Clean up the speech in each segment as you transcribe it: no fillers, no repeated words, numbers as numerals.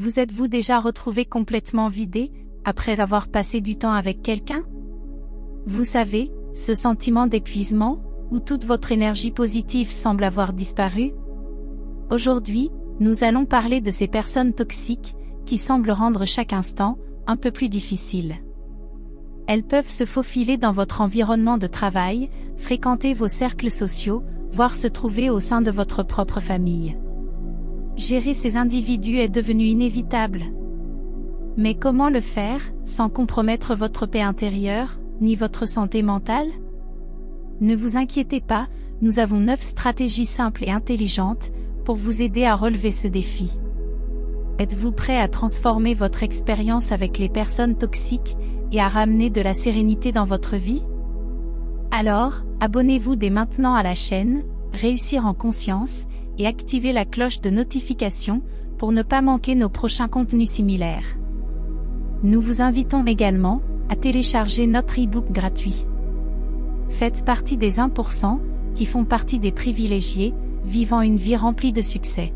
Vous êtes-vous déjà retrouvé complètement vidé, après avoir passé du temps avec quelqu'un? Vous savez, ce sentiment d'épuisement, où toute votre énergie positive semble avoir disparu? Aujourd'hui, nous allons parler de ces personnes toxiques, qui semblent rendre chaque instant un peu plus difficile. Elles peuvent se faufiler dans votre environnement de travail, fréquenter vos cercles sociaux, voire se trouver au sein de votre propre famille. Gérer ces individus est devenu inévitable. Mais comment le faire, sans compromettre votre paix intérieure, ni votre santé mentale? Ne vous inquiétez pas, nous avons 9 stratégies simples et intelligentes, pour vous aider à relever ce défi. Êtes-vous prêt à transformer votre expérience avec les personnes toxiques, et à ramener de la sérénité dans votre vie? Alors, abonnez-vous dès maintenant à la chaîne, Réussir en conscience, et activez la cloche de notification, pour ne pas manquer nos prochains contenus similaires. Nous vous invitons également, à télécharger notre e-book gratuit. Faites partie des 1%, qui font partie des privilégiés, vivant une vie remplie de succès.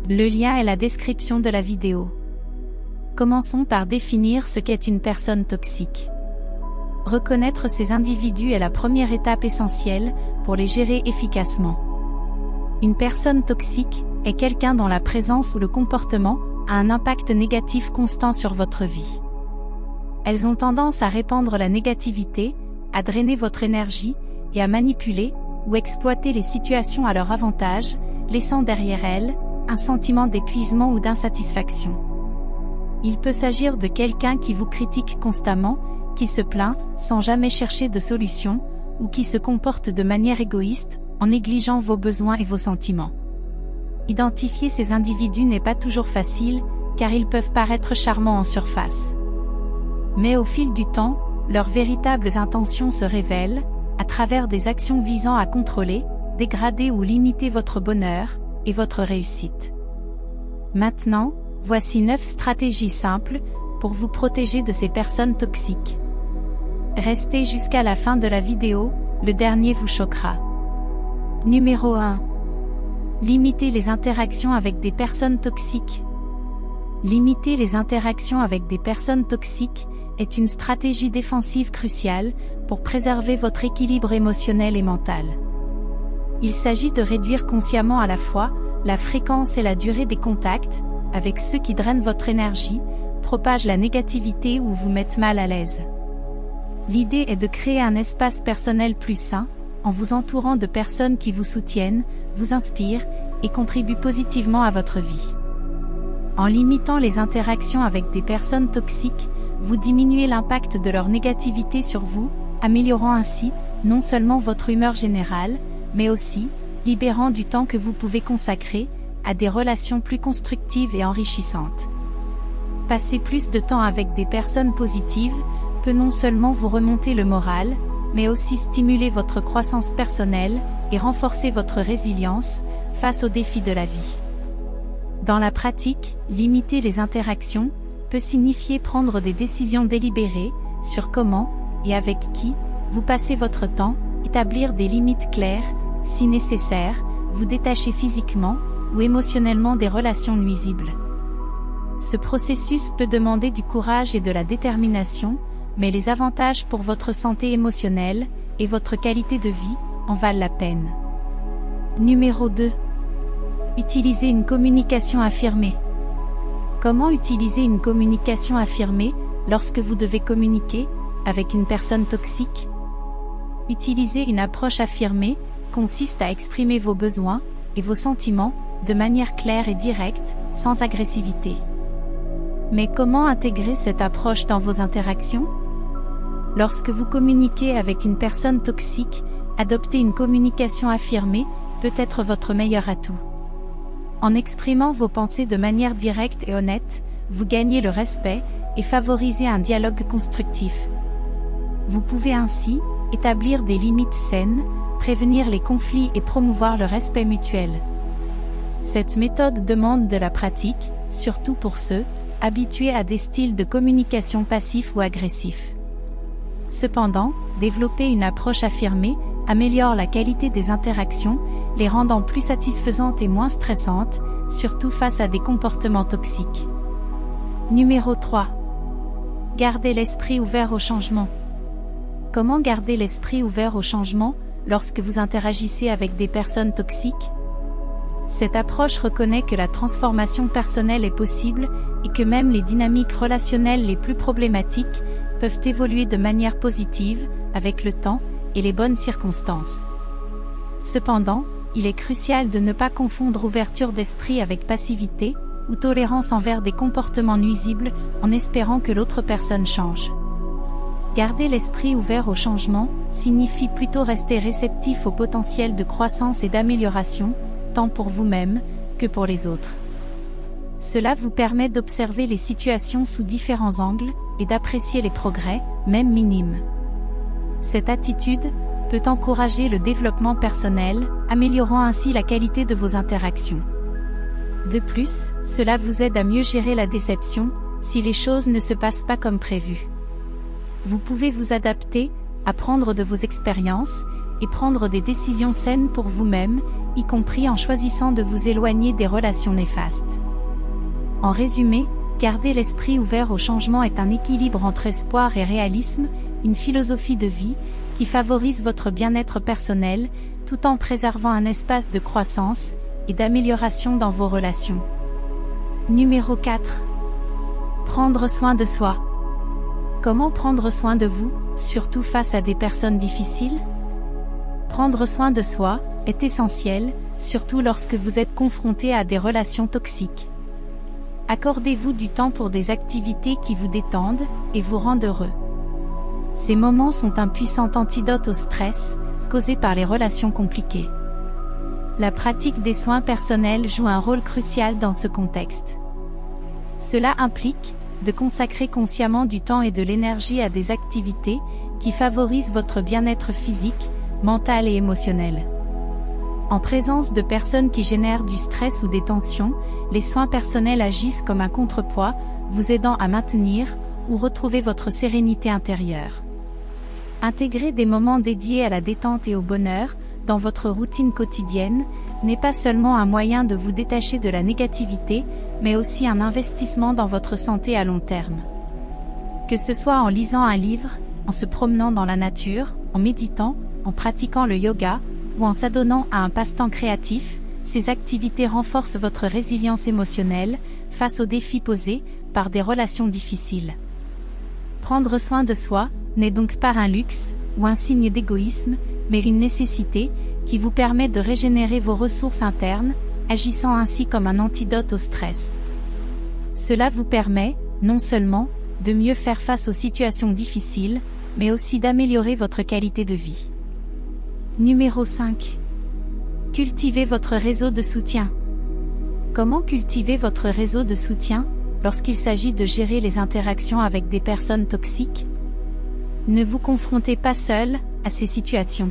Le lien est la description de la vidéo. Commençons par définir ce qu'est une personne toxique. Reconnaître ces individus est la première étape essentielle, pour les gérer efficacement. Une personne toxique est quelqu'un dont la présence ou le comportement a un impact négatif constant sur votre vie. Elles ont tendance à répandre la négativité, à drainer votre énergie, et à manipuler ou exploiter les situations à leur avantage, laissant derrière elles un sentiment d'épuisement ou d'insatisfaction. Il peut s'agir de quelqu'un qui vous critique constamment, qui se plaint sans jamais chercher de solution, ou qui se comporte de manière égoïste, en négligeant vos besoins et vos sentiments. Identifier ces individus n'est pas toujours facile, car ils peuvent paraître charmants en surface. Mais au fil du temps, leurs véritables intentions se révèlent, à travers des actions visant à contrôler, dégrader ou limiter votre bonheur, et votre réussite. Maintenant, voici 9 stratégies simples, pour vous protéger de ces personnes toxiques. Restez jusqu'à la fin de la vidéo, le dernier vous choquera. Numéro 1. Limitez les interactions avec des personnes toxiques. Limiter les interactions avec des personnes toxiques est une stratégie défensive cruciale pour préserver votre équilibre émotionnel et mental. Il s'agit de réduire consciemment à la fois la fréquence et la durée des contacts avec ceux qui drainent votre énergie, propagent la négativité ou vous mettent mal à l'aise. L'idée est de créer un espace personnel plus sain, en vous entourant de personnes qui vous soutiennent, vous inspirent et contribuent positivement à votre vie. En limitant les interactions avec des personnes toxiques, vous diminuez l'impact de leur négativité sur vous, améliorant ainsi, non seulement votre humeur générale, mais aussi, libérant du temps que vous pouvez consacrer, à des relations plus constructives et enrichissantes. Passer plus de temps avec des personnes positives, peut non seulement vous remonter le moral, mais aussi stimuler votre croissance personnelle, et renforcer votre résilience, face aux défis de la vie. Dans la pratique, limiter les interactions, peut signifier prendre des décisions délibérées, sur comment, et avec qui, vous passez votre temps, établir des limites claires, si nécessaire, vous détacher physiquement, ou émotionnellement des relations nuisibles. Ce processus peut demander du courage et de la détermination, mais les avantages pour votre santé émotionnelle, et votre qualité de vie, en valent la peine. Numéro 2. Utilisez une communication affirmée. Comment utiliser une communication affirmée, lorsque vous devez communiquer, avec une personne toxique? Utiliser une approche affirmée, consiste à exprimer vos besoins, et vos sentiments, de manière claire et directe, sans agressivité. Mais comment intégrer cette approche dans vos interactions? Lorsque vous communiquez avec une personne toxique, adopter une communication affirmée, peut être votre meilleur atout. En exprimant vos pensées de manière directe et honnête, vous gagnez le respect, et favorisez un dialogue constructif. Vous pouvez ainsi, établir des limites saines, prévenir les conflits et promouvoir le respect mutuel. Cette méthode demande de la pratique, surtout pour ceux, habitués à des styles de communication passifs ou agressifs. Cependant, développer une approche affirmée, améliore la qualité des interactions, les rendant plus satisfaisantes et moins stressantes, surtout face à des comportements toxiques. Numéro 3. Gardez l'esprit ouvert au changement. Comment garder l'esprit ouvert au changement lorsque vous interagissez avec des personnes toxiques? Cette approche reconnaît que la transformation personnelle est possible et que même les dynamiques relationnelles les plus problématiques peuvent évoluer de manière positive avec le temps et les bonnes circonstances. Cependant, il est crucial de ne pas confondre ouverture d'esprit avec passivité ou tolérance envers des comportements nuisibles en espérant que l'autre personne change. Garder l'esprit ouvert au changement signifie plutôt rester réceptif au potentiel de croissance et d'amélioration, tant pour vous-même que pour les autres. Cela vous permet d'observer les situations sous différents angles et d'apprécier les progrès, même minimes. Cette attitude peut encourager le développement personnel, améliorant ainsi la qualité de vos interactions. De plus, cela vous aide à mieux gérer la déception, si les choses ne se passent pas comme prévu. Vous pouvez vous adapter, apprendre de vos expériences, et prendre des décisions saines pour vous-même, y compris en choisissant de vous éloigner des relations néfastes. En résumé, garder l'esprit ouvert au changement est un équilibre entre espoir et réalisme, une philosophie de vie qui favorise votre bien-être personnel, tout en préservant un espace de croissance et d'amélioration dans vos relations. Numéro 4. Prendre soin de soi. Comment prendre soin de vous, surtout face à des personnes difficiles? Prendre soin de soi est essentiel, surtout lorsque vous êtes confronté à des relations toxiques. Accordez-vous du temps pour des activités qui vous détendent et vous rendent heureux. Ces moments sont un puissant antidote au stress, causé par les relations compliquées. La pratique des soins personnels joue un rôle crucial dans ce contexte. Cela implique de consacrer consciemment du temps et de l'énergie à des activités qui favorisent votre bien-être physique, mental et émotionnel. En présence de personnes qui génèrent du stress ou des tensions, les soins personnels agissent comme un contrepoids, vous aidant à maintenir ou retrouver votre sérénité intérieure. Intégrer des moments dédiés à la détente et au bonheur dans votre routine quotidienne n'est pas seulement un moyen de vous détacher de la négativité, mais aussi un investissement dans votre santé à long terme. Que ce soit en lisant un livre, en se promenant dans la nature, en méditant, en pratiquant le yoga, ou en s'adonnant à un passe-temps créatif, ces activités renforcent votre résilience émotionnelle face aux défis posés par des relations difficiles. Prendre soin de soi n'est donc pas un luxe ou un signe d'égoïsme, mais une nécessité qui vous permet de régénérer vos ressources internes, agissant ainsi comme un antidote au stress. Cela vous permet, non seulement, de mieux faire face aux situations difficiles, mais aussi d'améliorer votre qualité de vie. Numéro 5. Cultivez votre réseau de soutien. Comment cultiver votre réseau de soutien lorsqu'il s'agit de gérer les interactions avec des personnes toxiques? Ne vous confrontez pas seul à ces situations.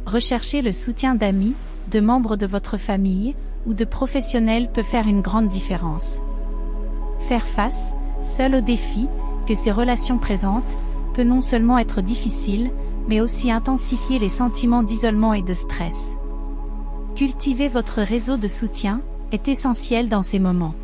Rechercher le soutien d'amis, de membres de votre famille ou de professionnels peut faire une grande différence. Faire face, seul aux défis que ces relations présentent, peut non seulement être difficile, mais aussi intensifier les sentiments d'isolement et de stress. Cultiver votre réseau de soutien est essentiel dans ces moments.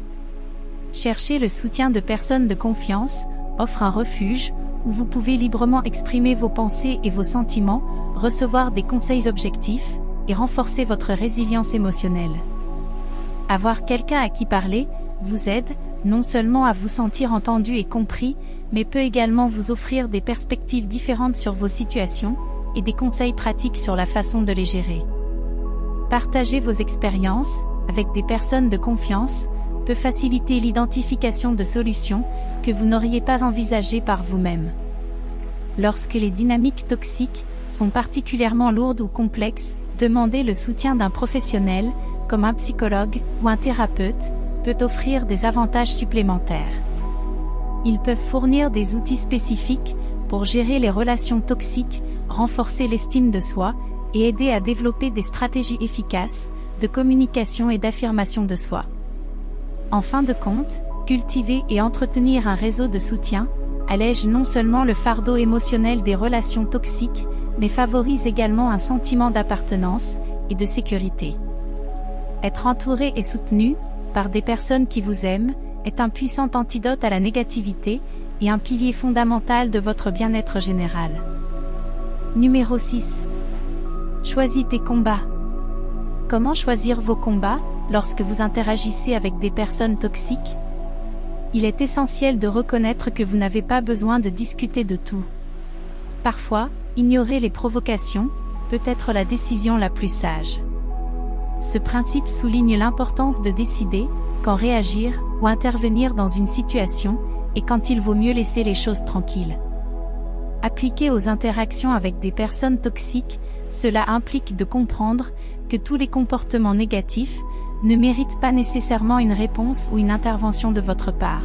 Chercher le soutien de personnes de confiance offre un refuge où vous pouvez librement exprimer vos pensées et vos sentiments, recevoir des conseils objectifs et renforcer votre résilience émotionnelle. Avoir quelqu'un à qui parler vous aide non seulement à vous sentir entendu et compris, mais peut également vous offrir des perspectives différentes sur vos situations et des conseils pratiques sur la façon de les gérer. Partager vos expériences avec des personnes de confiance peut faciliter l'identification de solutions que vous n'auriez pas envisagées par vous-même. Lorsque les dynamiques toxiques sont particulièrement lourdes ou complexes, demander le soutien d'un professionnel, comme un psychologue ou un thérapeute, peut offrir des avantages supplémentaires. Ils peuvent fournir des outils spécifiques pour gérer les relations toxiques, renforcer l'estime de soi et aider à développer des stratégies efficaces de communication et d'affirmation de soi. En fin de compte, cultiver et entretenir un réseau de soutien allège non seulement le fardeau émotionnel des relations toxiques, mais favorise également un sentiment d'appartenance et de sécurité. Être entouré et soutenu par des personnes qui vous aiment est un puissant antidote à la négativité et un pilier fondamental de votre bien-être général. Numéro 6. Choisis tes combats. Comment choisir vos combats lorsque vous interagissez avec des personnes toxiques? Il est essentiel de reconnaître que vous n'avez pas besoin de discuter de tout. Parfois, ignorer les provocations peut être la décision la plus sage. Ce principe souligne l'importance de décider quand réagir ou intervenir dans une situation et quand il vaut mieux laisser les choses tranquilles. Appliqué aux interactions avec des personnes toxiques, cela implique de comprendre que tous les comportements négatifs ne méritent pas nécessairement une réponse ou une intervention de votre part.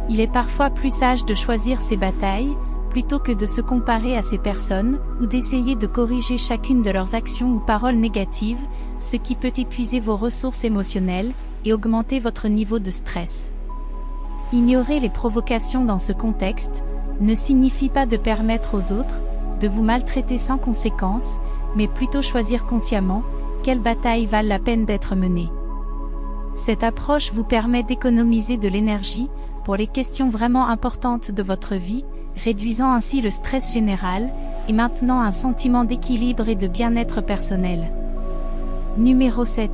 Il est parfois plus sage de choisir ses batailles, plutôt que de se comparer à ces personnes, ou d'essayer de corriger chacune de leurs actions ou paroles négatives, ce qui peut épuiser vos ressources émotionnelles et augmenter votre niveau de stress. Ignorer les provocations dans ce contexte ne signifie pas de permettre aux autres de vous maltraiter sans conséquence, mais plutôt choisir consciemment quelles batailles valent la peine d'être menées. Cette approche vous permet d'économiser de l'énergie pour les questions vraiment importantes de votre vie, réduisant ainsi le stress général et maintenant un sentiment d'équilibre et de bien-être personnel. Numéro 7.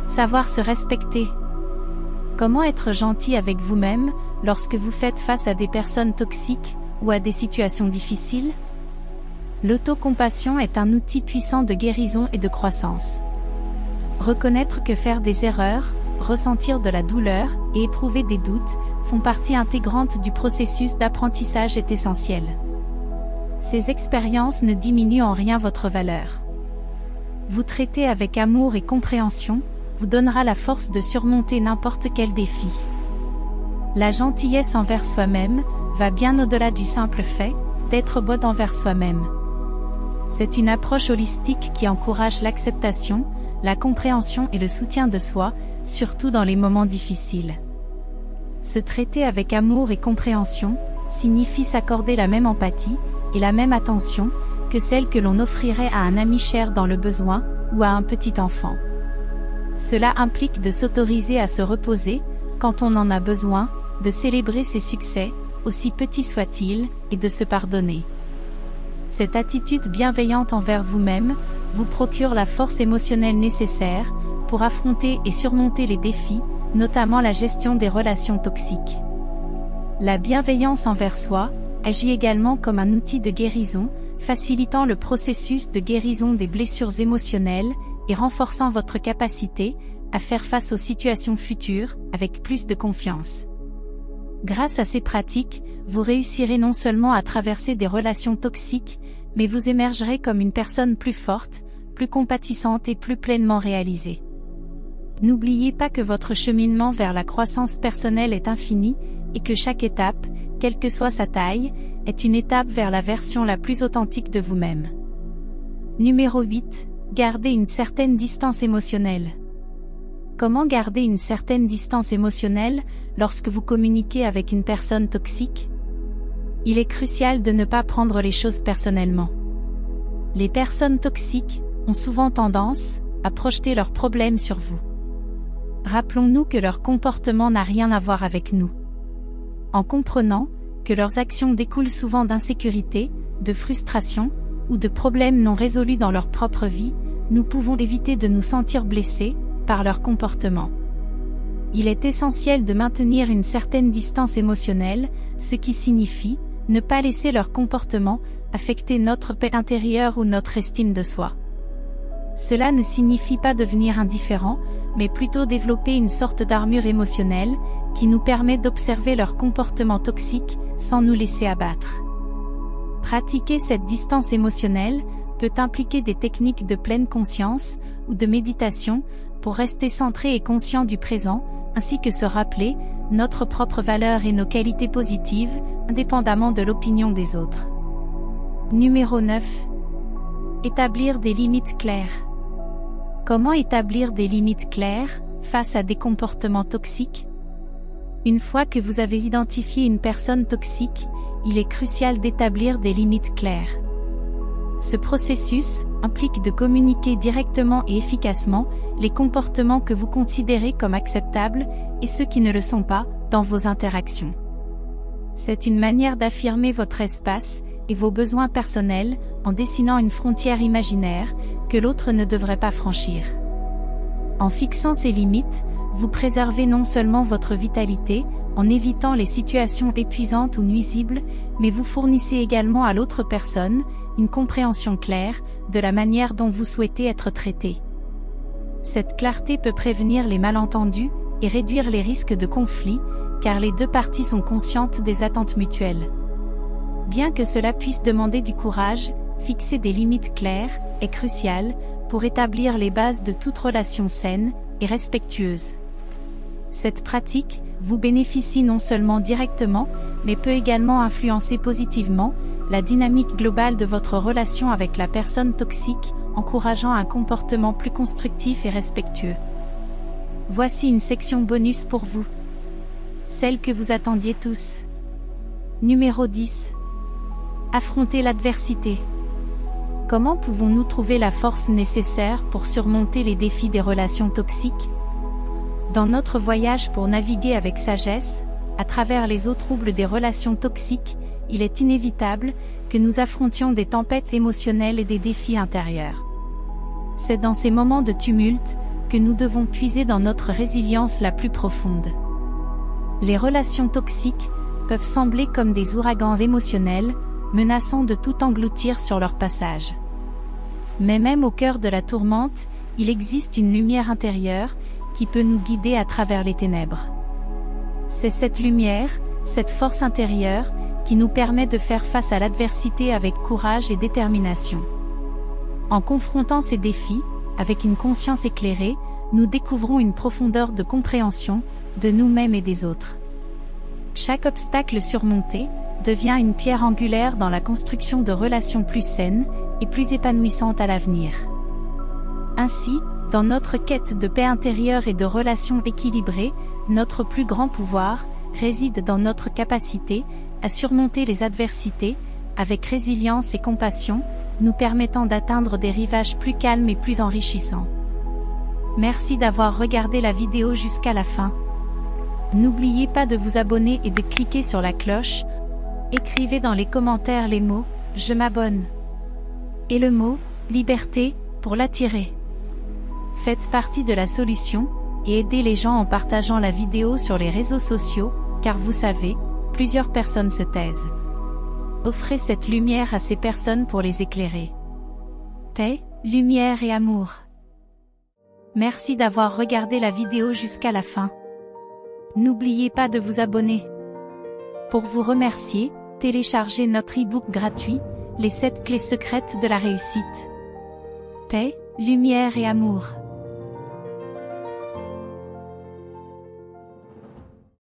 Savoir se respecter. Comment être gentil avec vous-même lorsque vous faites face à des personnes toxiques ou à des situations difficiles? L'autocompassion est un outil puissant de guérison et de croissance. Reconnaître que faire des erreurs, ressentir de la douleur et éprouver des doutes font partie intégrante du processus d'apprentissage est essentiel. Ces expériences ne diminuent en rien votre valeur. Vous traiter avec amour et compréhension vous donnera la force de surmonter n'importe quel défi. La gentillesse envers soi-même va bien au-delà du simple fait d'être bon envers soi-même. C'est une approche holistique qui encourage l'acceptation, la compréhension et le soutien de soi, surtout dans les moments difficiles. Se traiter avec amour et compréhension signifie s'accorder la même empathie et la même attention que celle que l'on offrirait à un ami cher dans le besoin ou à un petit enfant. Cela implique de s'autoriser à se reposer quand on en a besoin, de célébrer ses succès, aussi petits soient-ils, et de se pardonner. Cette attitude bienveillante envers vous-même vous procure la force émotionnelle nécessaire pour affronter et surmonter les défis, notamment la gestion des relations toxiques. La bienveillance envers soi agit également comme un outil de guérison, facilitant le processus de guérison des blessures émotionnelles et renforçant votre capacité à faire face aux situations futures avec plus de confiance. Grâce à ces pratiques, vous réussirez non seulement à traverser des relations toxiques, mais vous émergerez comme une personne plus forte, plus compatissante et plus pleinement réalisée. N'oubliez pas que votre cheminement vers la croissance personnelle est infini, et que chaque étape, quelle que soit sa taille, est une étape vers la version la plus authentique de vous-même. Numéro 8. Gardez une certaine distance émotionnelle. Comment garder une certaine distance émotionnelle lorsque vous communiquez avec une personne toxique? Il est crucial de ne pas prendre les choses personnellement. Les personnes toxiques ont souvent tendance à projeter leurs problèmes sur vous. Rappelons-nous que leur comportement n'a rien à voir avec nous. En comprenant que leurs actions découlent souvent d'insécurité, de frustration ou de problèmes non résolus dans leur propre vie, nous pouvons éviter de nous sentir blessés par leur comportement. Il est essentiel de maintenir une certaine distance émotionnelle, ce qui signifie ne pas laisser leur comportement affecter notre paix intérieure ou notre estime de soi. Cela ne signifie pas devenir indifférent, mais plutôt développer une sorte d'armure émotionnelle qui nous permet d'observer leur comportement toxique sans nous laisser abattre. Pratiquer cette distance émotionnelle peut impliquer des techniques de pleine conscience ou de méditation pour rester centré et conscient du présent, ainsi que se rappeler notre propre valeur et nos qualités positives, indépendamment de l'opinion des autres. Numéro 9. Établir des limites claires. Comment établir des limites claires face à des comportements toxiques? Une fois que vous avez identifié une personne toxique, il est crucial d'établir des limites claires. Ce processus implique de communiquer directement et efficacement les comportements que vous considérez comme acceptables et ceux qui ne le sont pas dans vos interactions. C'est une manière d'affirmer votre espace et vos besoins personnels en dessinant une frontière imaginaire que l'autre ne devrait pas franchir. En fixant ces limites, vous préservez non seulement votre vitalité, en évitant les situations épuisantes ou nuisibles, mais vous fournissez également à l'autre personne une compréhension claire de la manière dont vous souhaitez être traité. Cette clarté peut prévenir les malentendus et réduire les risques de conflit, car les deux parties sont conscientes des attentes mutuelles. Bien que cela puisse demander du courage, fixer des limites claires est crucial pour établir les bases de toute relation saine et respectueuse. Cette pratique vous bénéficie non seulement directement, mais peut également influencer positivement la dynamique globale de votre relation avec la personne toxique, encourageant un comportement plus constructif et respectueux. Voici une section bonus pour vous. Celle que vous attendiez tous. Numéro 10. Affronter l'adversité. Comment pouvons-nous trouver la force nécessaire pour surmonter les défis des relations toxiques? Dans notre voyage pour naviguer avec sagesse, à travers les eaux troubles des relations toxiques, il est inévitable que nous affrontions des tempêtes émotionnelles et des défis intérieurs. C'est dans ces moments de tumulte que nous devons puiser dans notre résilience la plus profonde. Les relations toxiques peuvent sembler comme des ouragans émotionnels, menaçant de tout engloutir sur leur passage. Mais même au cœur de la tourmente, il existe une lumière intérieure qui peut nous guider à travers les ténèbres. C'est cette lumière, cette force intérieure, qui nous permet de faire face à l'adversité avec courage et détermination. En confrontant ces défis, avec une conscience éclairée, nous découvrons une profondeur de compréhension de nous-mêmes et des autres. Chaque obstacle surmonté devient une pierre angulaire dans la construction de relations plus saines et plus épanouissantes à l'avenir. Ainsi, dans notre quête de paix intérieure et de relations équilibrées, notre plus grand pouvoir réside dans notre capacité à surmonter les adversités, avec résilience et compassion, nous permettant d'atteindre des rivages plus calmes et plus enrichissants. Merci d'avoir regardé la vidéo jusqu'à la fin. N'oubliez pas de vous abonner et de cliquer sur la cloche. Écrivez dans les commentaires les mots « Je m'abonne » et le mot « Liberté » pour l'attirer. Faites partie de la solution et aidez les gens en partageant la vidéo sur les réseaux sociaux, car vous savez, plusieurs personnes se taisent. Offrez cette lumière à ces personnes pour les éclairer. Paix, lumière et amour. Merci d'avoir regardé la vidéo jusqu'à la fin. N'oubliez pas de vous abonner. Pour vous remercier, téléchargez notre e-book gratuit, Les 7 clés secrètes de la réussite. Paix, lumière et amour.